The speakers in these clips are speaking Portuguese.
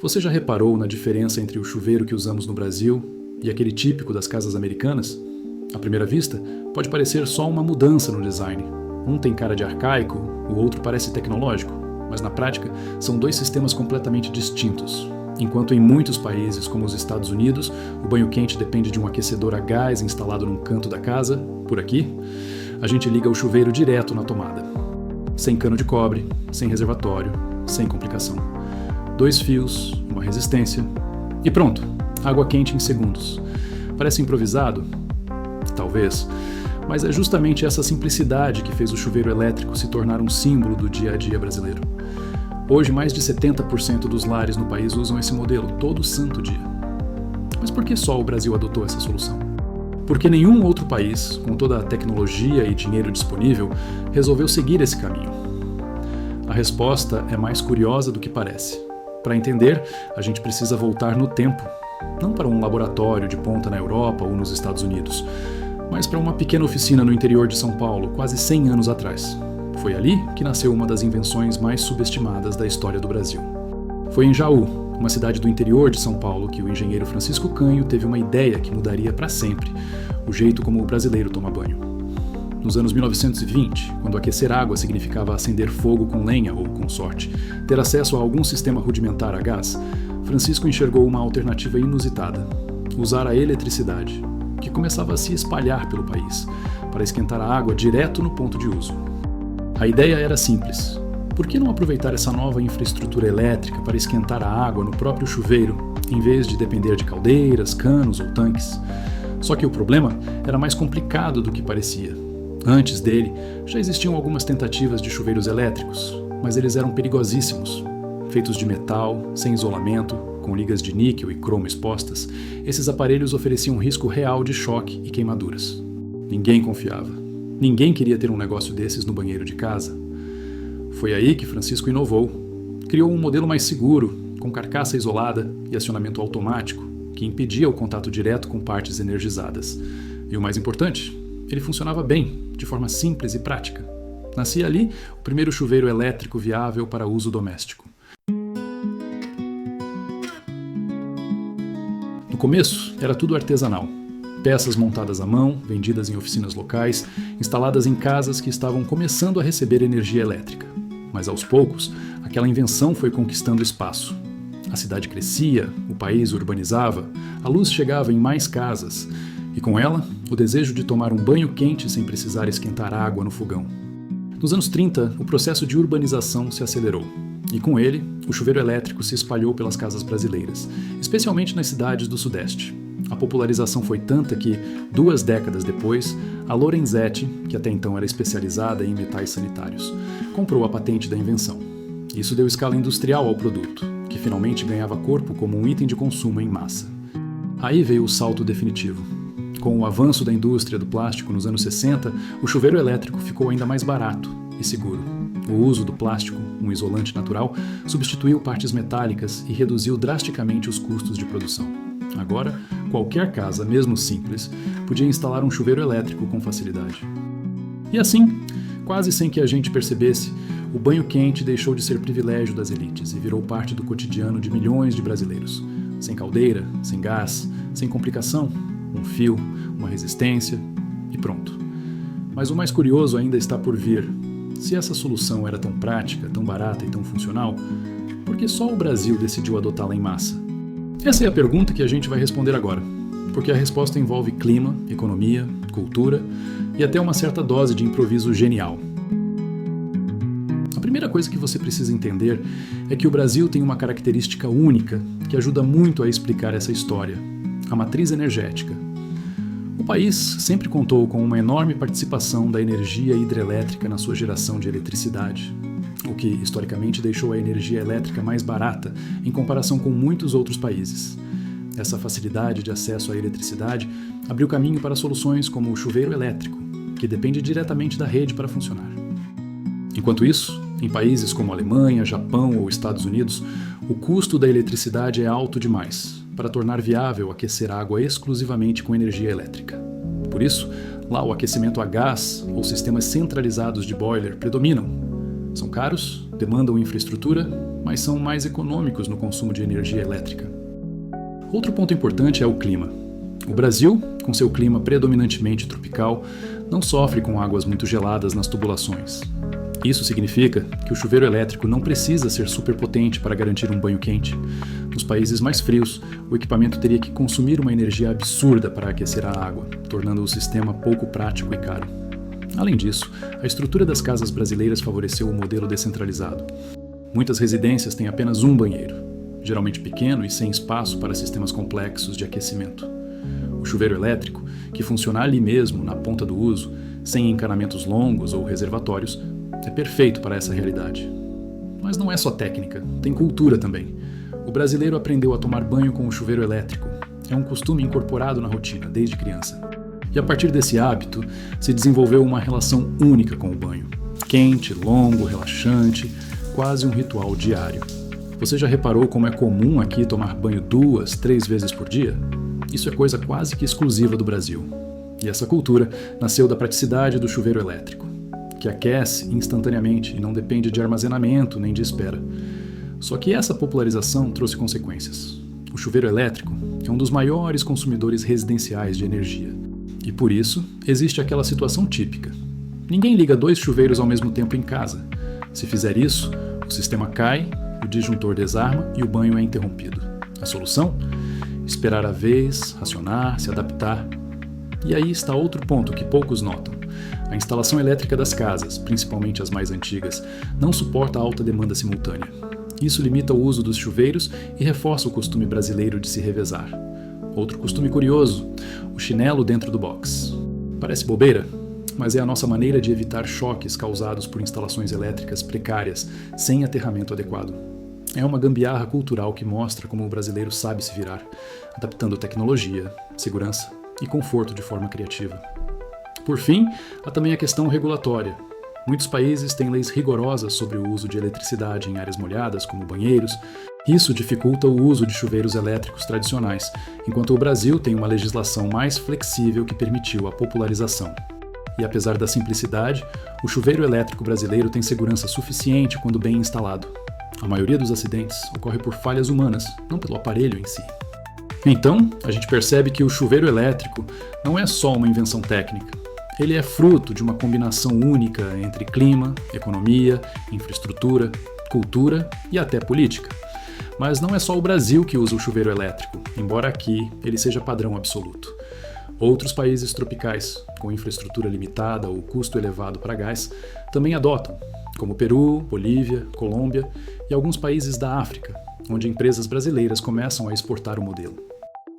Você já reparou na diferença entre o chuveiro que usamos no Brasil e aquele típico das casas americanas? À primeira vista, pode parecer só uma mudança no design. Um tem cara de arcaico, o outro parece tecnológico, mas na prática são dois sistemas completamente distintos. Enquanto em muitos países, como os Estados Unidos, o banho quente depende de um aquecedor a gás instalado num canto da casa, por aqui, a gente liga o chuveiro direto na tomada. Sem cano de cobre, sem reservatório, sem complicação. 2 fios, uma resistência e pronto, água quente em segundos. Parece improvisado? Talvez, mas é justamente essa simplicidade que fez o chuveiro elétrico se tornar um símbolo do dia a dia brasileiro. Hoje, mais de 70% dos lares no país usam esse modelo todo santo dia. Mas por que só o Brasil adotou essa solução? Porque nenhum outro país, com toda a tecnologia e dinheiro disponível, resolveu seguir esse caminho. A resposta é mais curiosa do que parece. Para entender, a gente precisa voltar no tempo, não para um laboratório de ponta na Europa ou nos Estados Unidos, mas para uma pequena oficina no interior de São Paulo, quase 100 anos atrás. Foi ali que nasceu uma das invenções mais subestimadas da história do Brasil. Foi em Jaú, uma cidade do interior de São Paulo, que o engenheiro Francisco Canho teve uma ideia que mudaria para sempre o jeito como o brasileiro toma banho. Nos anos 1920, quando aquecer água significava acender fogo com lenha ou, com sorte, ter acesso a algum sistema rudimentar a gás, Francisco enxergou uma alternativa inusitada: usar a eletricidade, que começava a se espalhar pelo país, para esquentar a água direto no ponto de uso. A ideia era simples. Por que não aproveitar essa nova infraestrutura elétrica para esquentar a água no próprio chuveiro, em vez de depender de caldeiras, canos ou tanques? Só que o problema era mais complicado do que parecia. Antes dele, já existiam algumas tentativas de chuveiros elétricos, mas eles eram perigosíssimos. Feitos de metal, sem isolamento, com ligas de níquel e cromo expostas, esses aparelhos ofereciam risco real de choque e queimaduras. Ninguém confiava. Ninguém queria ter um negócio desses no banheiro de casa. Foi aí que Francisco inovou. Criou um modelo mais seguro, com carcaça isolada e acionamento automático, que impedia o contato direto com partes energizadas. E o mais importante, ele funcionava bem, de forma simples e prática. Nascia ali o primeiro chuveiro elétrico viável para uso doméstico. No começo, era tudo artesanal. Peças montadas à mão, vendidas em oficinas locais, instaladas em casas que estavam começando a receber energia elétrica. Mas aos poucos, aquela invenção foi conquistando espaço. A cidade crescia, o país urbanizava, a luz chegava em mais casas, e com ela, o desejo de tomar um banho quente sem precisar esquentar água no fogão. Nos anos 30, o processo de urbanização se acelerou, e com ele, o chuveiro elétrico se espalhou pelas casas brasileiras, especialmente nas cidades do Sudeste. A popularização foi tanta que, 2 décadas depois, a Lorenzetti, que até então era especializada em metais sanitários, comprou a patente da invenção. Isso deu escala industrial ao produto, que finalmente ganhava corpo como um item de consumo em massa. Aí veio o salto definitivo. Com o avanço da indústria do plástico nos anos 60, o chuveiro elétrico ficou ainda mais barato e seguro. O uso do plástico, um isolante natural, substituiu partes metálicas e reduziu drasticamente os custos de produção. Agora, qualquer casa, mesmo simples, podia instalar um chuveiro elétrico com facilidade. E assim, quase sem que a gente percebesse, o banho quente deixou de ser privilégio das elites e virou parte do cotidiano de milhões de brasileiros. Sem caldeira, sem gás, sem complicação, um fio, uma resistência e pronto. Mas o mais curioso ainda está por vir. Se essa solução era tão prática, tão barata e tão funcional, por que só o Brasil decidiu adotá-la em massa? Essa é a pergunta que a gente vai responder agora, porque a resposta envolve clima, economia, cultura e até uma certa dose de improviso genial. A primeira coisa que você precisa entender é que o Brasil tem uma característica única que ajuda muito a explicar essa história: a matriz energética. O país sempre contou com uma enorme participação da energia hidrelétrica na sua geração de eletricidade, o que historicamente deixou a energia elétrica mais barata em comparação com muitos outros países. Essa facilidade de acesso à eletricidade abriu caminho para soluções como o chuveiro elétrico, que depende diretamente da rede para funcionar. Enquanto isso, em países como Alemanha, Japão ou Estados Unidos, o custo da eletricidade é alto demais para tornar viável aquecer água exclusivamente com energia elétrica. Por isso, lá o aquecimento a gás ou sistemas centralizados de boiler predominam. São caros, demandam infraestrutura mas são mais econômicos no consumo de energia elétrica. Outro ponto importante é o clima. O Brasil, com seu clima predominantemente tropical, não sofre com águas muito geladas nas tubulações. Isso significa que o chuveiro elétrico não precisa ser superpotente para garantir um banho quente. Nos países mais frios, o equipamento teria que consumir uma energia absurda para aquecer a água, tornando o sistema pouco prático e caro. Além disso, a estrutura das casas brasileiras favoreceu o modelo descentralizado. Muitas residências têm apenas um banheiro, geralmente pequeno e sem espaço para sistemas complexos de aquecimento. O chuveiro elétrico, que funciona ali mesmo, na ponta do uso, sem encanamentos longos ou reservatórios, é perfeito para essa realidade. Mas não é só técnica, tem cultura também. O brasileiro aprendeu a tomar banho com o chuveiro elétrico. É um costume incorporado na rotina, desde criança. E a partir desse hábito, se desenvolveu uma relação única com o banho. Quente, longo, relaxante, quase um ritual diário. Você já reparou como é comum aqui tomar banho 2, 3 vezes por dia? Isso é coisa quase que exclusiva do Brasil. E essa cultura nasceu da praticidade do chuveiro elétrico, que aquece instantaneamente e não depende de armazenamento nem de espera. Só que essa popularização trouxe consequências. O chuveiro elétrico é um dos maiores consumidores residenciais de energia. E por isso, existe aquela situação típica. Ninguém liga 2 chuveiros ao mesmo tempo em casa. Se fizer isso, o sistema cai, o disjuntor desarma e o banho é interrompido. A solução? Esperar a vez, racionar, se adaptar. E aí está outro ponto que poucos notam. A instalação elétrica das casas, principalmente as mais antigas, não suporta a alta demanda simultânea. Isso limita o uso dos chuveiros e reforça o costume brasileiro de se revezar. Outro costume curioso, o chinelo dentro do box. Parece bobeira, mas é a nossa maneira de evitar choques causados por instalações elétricas precárias, sem aterramento adequado. É uma gambiarra cultural que mostra como o brasileiro sabe se virar, adaptando tecnologia, segurança e conforto de forma criativa. Por fim, há também a questão regulatória. Muitos países têm leis rigorosas sobre o uso de eletricidade em áreas molhadas, como banheiros. Isso dificulta o uso de chuveiros elétricos tradicionais, enquanto o Brasil tem uma legislação mais flexível que permitiu a popularização. E apesar da simplicidade, o chuveiro elétrico brasileiro tem segurança suficiente quando bem instalado. A maioria dos acidentes ocorre por falhas humanas, não pelo aparelho em si. Então, a gente percebe que o chuveiro elétrico não é só uma invenção técnica. Ele é fruto de uma combinação única entre clima, economia, infraestrutura, cultura e até política. Mas não é só o Brasil que usa o chuveiro elétrico, embora aqui ele seja padrão absoluto. Outros países tropicais, com infraestrutura limitada ou custo elevado para gás, também adotam, como Peru, Bolívia, Colômbia e alguns países da África, onde empresas brasileiras começam a exportar o modelo.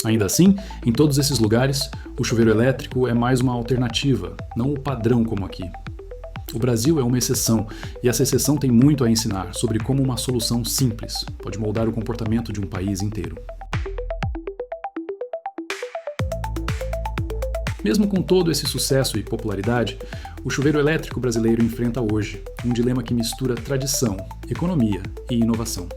Ainda assim, em todos esses lugares, o chuveiro elétrico é mais uma alternativa, não o padrão como aqui. O Brasil é uma exceção, e essa exceção tem muito a ensinar sobre como uma solução simples pode moldar o comportamento de um país inteiro. Mesmo com todo esse sucesso e popularidade, o chuveiro elétrico brasileiro enfrenta hoje um dilema que mistura tradição, economia e inovação.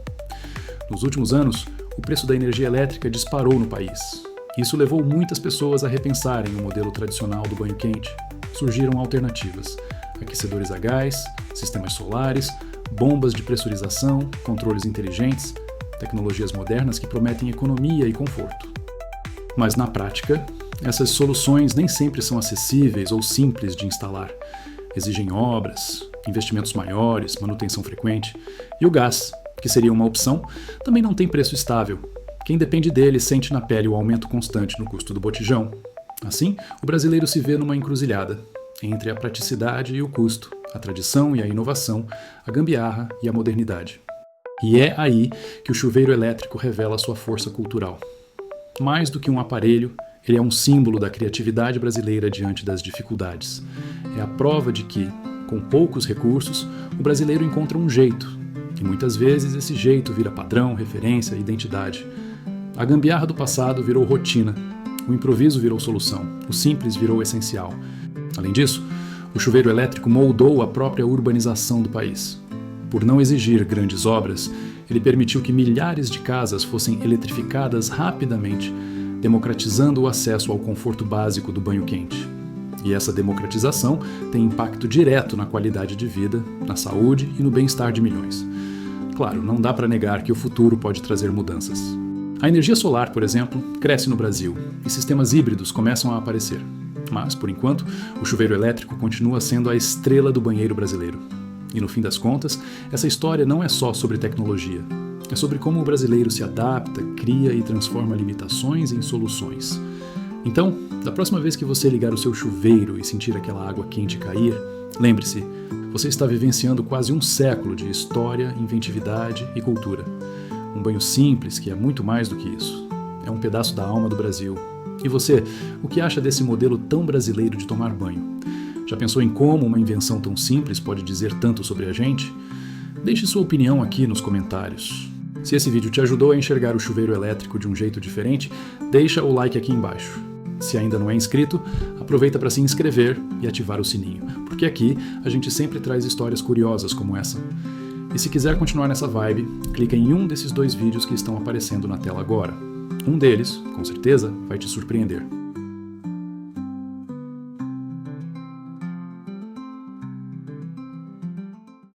Nos últimos anos, o preço da energia elétrica disparou no país. Isso levou muitas pessoas a repensarem o modelo tradicional do banho quente. Surgiram alternativas: aquecedores a gás, sistemas solares, bombas de pressurização, controles inteligentes, tecnologias modernas que prometem economia e conforto. Mas na prática, essas soluções nem sempre são acessíveis ou simples de instalar. Exigem obras, investimentos maiores, manutenção frequente, e o gás, que seria uma opção, também não tem preço estável. Quem depende dele sente na pele o aumento constante no custo do botijão. Assim, o brasileiro se vê numa encruzilhada entre a praticidade e o custo, a tradição e a inovação, a gambiarra e a modernidade. E é aí que o chuveiro elétrico revela sua força cultural. Mais do que um aparelho, ele é um símbolo da criatividade brasileira diante das dificuldades. É a prova de que, com poucos recursos, o brasileiro encontra um jeito. E muitas vezes esse jeito vira padrão, referência, identidade. A gambiarra do passado virou rotina. O improviso virou solução. O simples virou essencial. Além disso, o chuveiro elétrico moldou a própria urbanização do país. Por não exigir grandes obras, ele permitiu que milhares de casas fossem eletrificadas rapidamente, democratizando o acesso ao conforto básico do banho quente. E essa democratização tem impacto direto na qualidade de vida, na saúde e no bem-estar de milhões. Claro, não dá para negar que o futuro pode trazer mudanças. A energia solar, por exemplo, cresce no Brasil e sistemas híbridos começam a aparecer. Mas, por enquanto, o chuveiro elétrico continua sendo a estrela do banheiro brasileiro. E no fim das contas, essa história não é só sobre tecnologia. É sobre como o brasileiro se adapta, cria e transforma limitações em soluções. Então, da próxima vez que você ligar o seu chuveiro e sentir aquela água quente cair, lembre-se, você está vivenciando quase um século de história, inventividade e cultura. Um banho simples que é muito mais do que isso. É um pedaço da alma do Brasil. E você, o que acha desse modelo tão brasileiro de tomar banho? Já pensou em como uma invenção tão simples pode dizer tanto sobre a gente? Deixe sua opinião aqui nos comentários. Se esse vídeo te ajudou a enxergar o chuveiro elétrico de um jeito diferente, deixa o like aqui embaixo. Se ainda não é inscrito, aproveita para se inscrever e ativar o sininho, porque aqui a gente sempre traz histórias curiosas como essa. E se quiser continuar nessa vibe, clica em um desses 2 vídeos que estão aparecendo na tela agora. Um deles, com certeza, vai te surpreender.